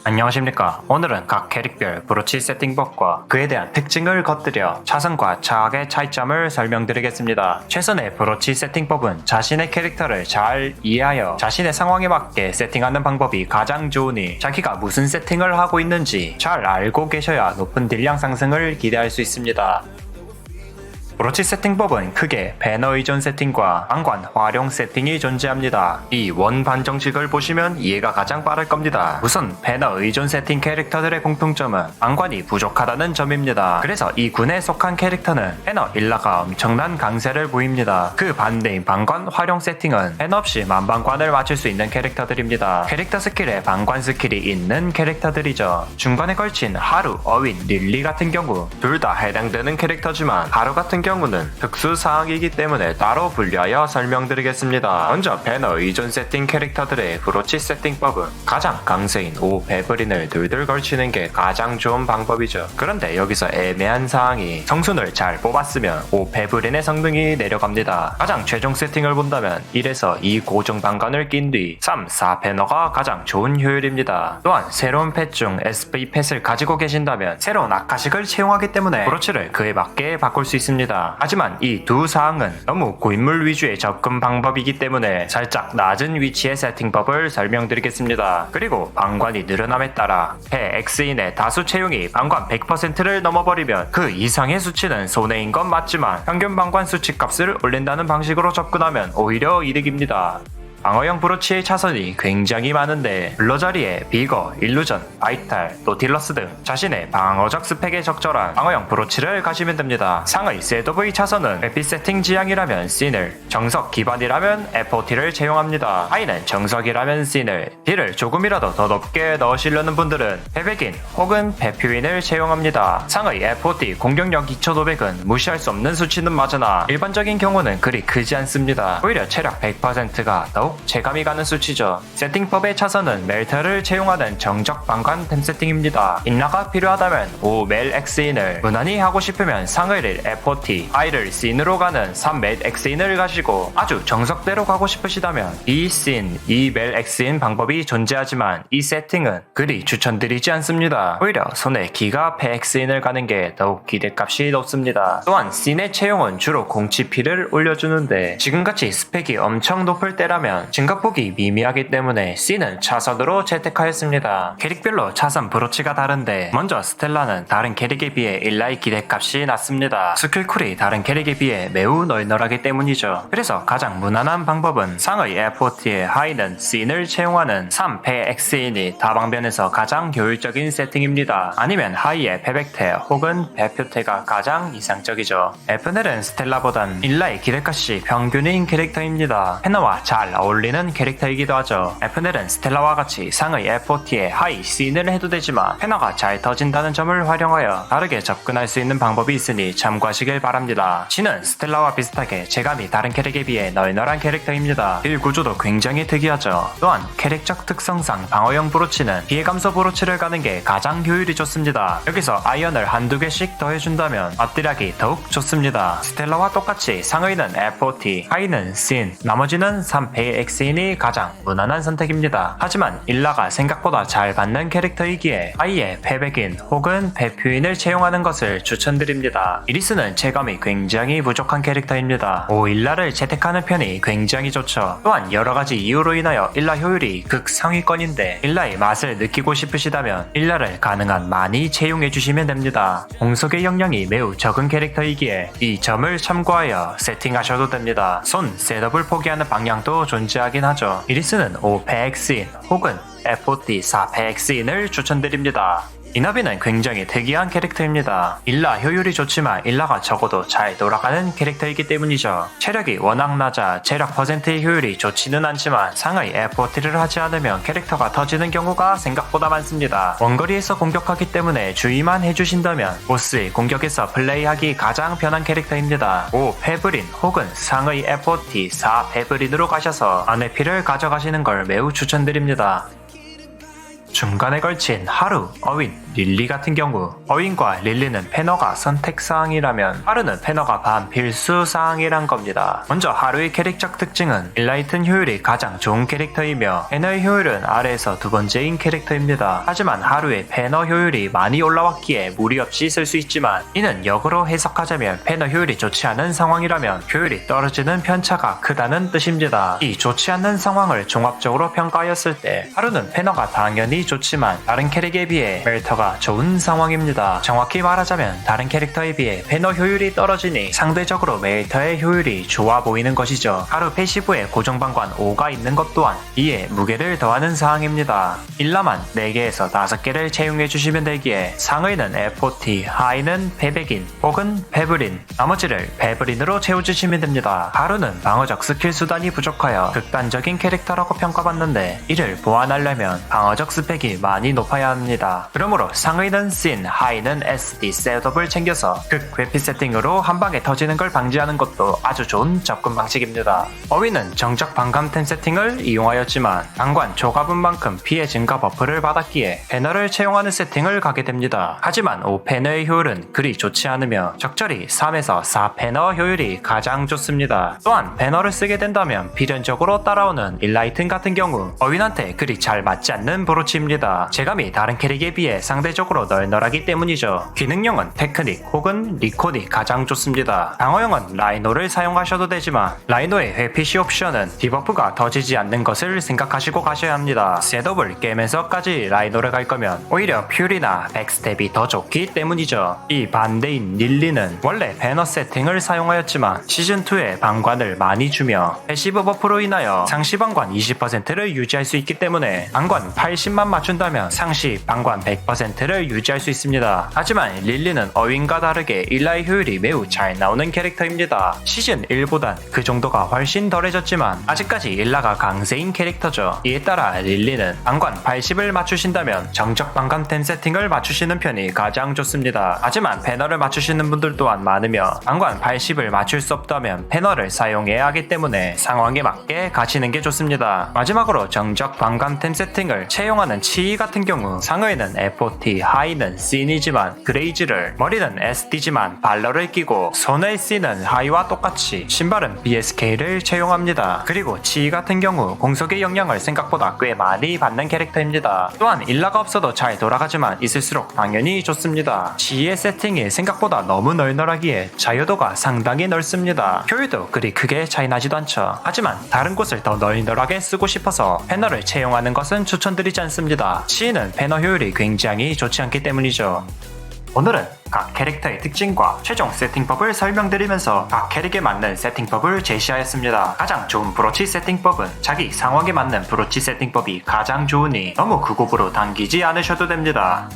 안녕하십니까. 오늘은 각 캐릭별 브로치 세팅법과 그에 대한 특징을 겉들여 차선과 차악의 차이점을 설명드리겠습니다. 최선의 브로치 세팅법은 자신의 캐릭터를 잘 이해하여 자신의 상황에 맞게 세팅하는 방법이 가장 좋으니 자기가 무슨 세팅을 하고 있는지 잘 알고 계셔야 높은 딜량 상승을 기대할 수 있습니다. 브로치 세팅법은 크게 배너 의존 세팅과 방관 활용 세팅이 존재합니다. 이 원반 정식을 보시면 이해가 가장 빠를 겁니다. 우선 배너 의존 세팅 캐릭터들의 공통점은 방관이 부족하다는 점입니다. 그래서 이 군에 속한 캐릭터는 배너 일라가 엄청난 강세를 보입니다. 그 반대인 방관 활용 세팅은 배너 없이 만방관을 맞출 수 있는 캐릭터들입니다. 캐릭터 스킬에 방관 스킬이 있는 캐릭터들이죠. 중간에 걸친 하루, 어윈, 릴리 같은 경우 둘 다 해당되는 캐릭터지만 하루 같은 경우는 특수 사항이기 때문에 따로 분류하여 설명드리겠습니다. 먼저 배너 의존 세팅 캐릭터들의 브로치 세팅법은 가장 강세인 5베브린을 둘둘 걸치는 게 가장 좋은 방법이죠. 그런데 여기서 애매한 사항이 성순을 잘 뽑았으면 5베브린의 성능이 내려갑니다. 가장 최종 세팅을 본다면 1에서 2 고정 방관을 낀 뒤 3, 4 배너가 가장 좋은 효율입니다. 또한 새로운 펫 중 SV 펫을 가지고 계신다면 새로운 아카식을 채용하기 때문에 브로치를 그에 맞게 바꿀 수 있습니다. 하지만 이 두 사항은 너무 고인물 위주의 접근 방법이기 때문에 살짝 낮은 위치의 세팅법을 설명드리겠습니다. 그리고 방관이 늘어남에 따라 배 X인의 다수 채용이 방관 100%를 넘어버리면 그 이상의 수치는 손해인 건 맞지만 평균 방관 수치 값을 올린다는 방식으로 접근하면 오히려 이득입니다. 방어형 브로치의 차선이 굉장히 많은데 블러자리에 비거, 일루전, 바이탈, 노틸러스 등 자신의 방어적 스펙에 적절한 방어형 브로치를 가시면 됩니다. 상의 셋오브의 차선은 에피 세팅 지향이라면 씬을, 정석 기반이라면 FOT를 채용합니다. 하이는 정석이라면 씬을, 딜을 조금이라도 더 높게 넣으시려는 분들은 패백인 혹은 배퓨인을 채용합니다. 상의 FOT 공격력 2500은 무시할 수 없는 수치는 맞으나 일반적인 경우는 그리 크지 않습니다. 오히려 체력 100%가 더욱 체감이 가는 수치죠. 세팅법의 차선은 멜터를 채용하는 정적 방관 템 세팅입니다. 인라가 필요하다면 5멜 X인을, 무난히 하고 싶으면 상의를 FOT, I를 씬으로 가는 3멜 X인을 가시고 아주 정석대로 가고 싶으시다면 2씬, 2멜 X인 방법이 존재하지만 이 세팅은 그리 추천드리지 않습니다. 오히려 손에 기가 패 X인을 가는 게 더욱 기대값이 높습니다. 또한 씬의 채용은 주로 공치피를 올려주는데 지금같이 스펙이 엄청 높을 때라면 증가폭이 미미하기 때문에 C는 차선으로 채택하였습니다. 캐릭별로 차선 브로치가 다른데 먼저 스텔라는 다른 캐릭에 비해 일라의 기대값이 낮습니다. 스킬쿨이 다른 캐릭에 비해 매우 널널하기 때문이죠. 그래서 가장 무난한 방법은 상의 FOT에 하이는 C를 채용하는 3패 X인이 다방면에서 가장 효율적인 세팅입니다. 아니면 하이의 패백태 혹은 배표태가 가장 이상적이죠. FNL은 스텔라보단 일라의 기대값이 평균인 캐릭터입니다. 패너와 잘 어울리는 캐릭터이기도 하죠. FNL은 스텔라와 같이 상의 FOT에 하이 씬을 해도 되지만 패너가 잘 터진다는 점을 활용하여 다르게 접근할 수 있는 방법이 있으니 참고하시길 바랍니다. C는 스텔라와 비슷하게 체감이 다른 캐릭에 비해 널널한 캐릭터입니다. 딜 구조도 굉장히 특이하죠. 또한 캐릭적 특성상 방어형 브로치는 피해 감소 브로치를 가는 게 가장 효율이 좋습니다. 여기서 아이언을 한두 개씩 더해준다면 앞딜하기 더욱 좋습니다. 스텔라와 똑같이 상의는 FOT, 하이는 씬, 나머지는 3패 X인이 가장 무난한 선택입니다. 하지만 일라가 생각보다 잘 받는 캐릭터이기에 아이의 패백인 혹은 배퓨인을 채용하는 것을 추천드립니다. 이리스는 체감이 굉장히 부족한 캐릭터입니다. 일라를 채택하는 편이 굉장히 좋죠. 또한 여러가지 이유로 인하여 일라 효율이 극상위권인데 일라의 맛을 느끼고 싶으시다면 일라를 가능한 많이 채용해주시면 됩니다. 공속의 역량이 매우 적은 캐릭터이기에 이 점을 참고하여 세팅하셔도 됩니다. 손 셋업을 포기하는 방향도 존재하긴 하죠. 이리스는 5패X인 혹은 FOT 4패X인을 추천드립니다. 이나비는 굉장히 특이한 캐릭터입니다. 일라 효율이 좋지만 일라가 적어도 잘 돌아가는 캐릭터이기 때문이죠. 체력이 워낙 낮아 체력 퍼센트의 효율이 좋지는 않지만 상의 FOT를 하지 않으면 캐릭터가 터지는 경우가 생각보다 많습니다. 원거리에서 공격하기 때문에 주의만 해주신다면 보스의 공격에서 플레이하기 가장 편한 캐릭터입니다. 5페브린 혹은 상의 FOT 4페브린으로 가셔서 안에피를 가져가시는 걸 매우 추천드립니다. 중간에 걸친 하루, 어윈, 릴리 같은 경우 어윈과 릴리는 패너가 선택사항이라면 하루는 패너가 반필수사항이란 겁니다. 먼저 하루의 캐릭적 특징은 일라이튼 효율이 가장 좋은 캐릭터이며 패너의 효율은 아래에서 두 번째인 캐릭터입니다. 하지만 하루의 패너 효율이 많이 올라왔기에 무리 없이 쓸 수 있지만 이는 역으로 해석하자면 패너 효율이 좋지 않은 상황이라면 효율이 떨어지는 편차가 크다는 뜻입니다. 이 좋지 않는 상황을 종합적으로 평가하였을 때 하루는 패너가 당연히 좋지만 다른 캐릭에 비해 멜터가 좋은 상황입니다. 정확히 말하자면 다른 캐릭터에 비해 패너 효율이 떨어지니 상대적으로 멜터의 효율이 좋아 보이는 것이죠. 하루 패시브에 고정방관 5가 있는 것 또한 이에 무게를 더하는 사항입니다. 일라만 4개에서 5개를 채용해 주시면 되기에 상의는 FOT, 하의는 베베긴 혹은 베브린, 나머지를 베브린으로 채워주시면 됩니다. 하루는 방어적 스킬 수단이 부족하여 극단적인 캐릭터라고 평가받는데 이를 보완하려면 방어적 스펙이 많이 높아야 합니다. 그러므로 상의는 씬, 하의는 SD 셋업을 챙겨서 극 회피 세팅으로 한방에 터지는 걸 방지하는 것도 아주 좋은 접근 방식입니다. 어휘는 정적 반감템 세팅을 이용하였지만 방관 조가분만큼 피해 증가 버프를 받았기에 패너를 채용하는 세팅을 가게 됩니다. 하지만 5패너의 효율은 그리 좋지 않으며 적절히 3에서 4패너 효율이 가장 좋습니다. 또한 패너를 쓰게 된다면 필연적으로 따라오는 일라이튼 같은 경우 어윈한테 그리 잘 맞지 않는 브로치입니다. 제감이 다른 캐릭에 비해 상대적으로 널널하기 때문이죠. 기능형은 테크닉 혹은 리콘이 가장 좋습니다. 방어형은 라이노를 사용하셔도 되지만 라이노의 회피시 옵션은 디버프가 더지지 않는 것을 생각하시고 가셔야 합니다. 셋업을 깨면서까지 라이노를 갈 거면 오히려 퓨리나 백스텝이 더 좋기 때문이죠. 이 반대인 릴리는 원래 배너 세팅을 사용하였지만 시즌2에 방관을 많이 주며 패시브 버프로 인하여 상시 방관 20%를 유지할 수 있기 때문에 방관 80만 맞춘다면 상시 방관 100%를 유지할 수 있습니다. 하지만 릴리는 어윈과 다르게 일라의 효율이 매우 잘 나오는 캐릭터입니다. 시즌 1보단 그 정도가 훨씬 덜해졌지만 아직까지 일라가 강세인 캐릭터죠. 이에 따라 릴리는 방관 80을 맞추신다면 정적 방관템 세팅을 맞추시는 편이 가장 좋습니다. 하지만 패너를 맞추시는 분들 또한 많으며 방관 80을 맞출 수 없다면 패너를 사용해야 하기 때문에 상황에 맞게 가시는 게 좋습니다. 마지막으로 정적 방관템 세팅을 채용하는 치이 같은 경우 상의는 FOT, 하의는 씬이지만 그레이즈를, 머리는 SD지만 발러를 끼고 손의 C는 하이와 똑같이 신발은 BSK를 채용합니다. 그리고 치이 같은 경우 공속의 영향을 생각보다 꽤 많이 받는 캐릭터입니다. 또한 일라가 없어도 잘 돌아가지만 있을수록 당연히 좋습니다. 치이의 세팅이 생각보다 너무 널널하기에 자유도가 상당히 넓습니다. 효율도 그리 크게 차이 나지도 않죠. 하지만 다른 곳을 더 널널하게 쓰고 싶어서 패너를 채용하는 것은 추천드리지 않습니다. 치이는 패너 효율이 굉장히 좋지 않기 때문이죠. 오늘은 각 캐릭터의 특징과 최종 세팅법을 설명드리면서 각 캐릭에 맞는 세팅법을 제시하였습니다. 가장 좋은 브로치 세팅법은 자기 상황에 맞는 브로치 세팅법이 가장 좋으니 너무 그 곡으로 당기지 않으셔도 됩니다.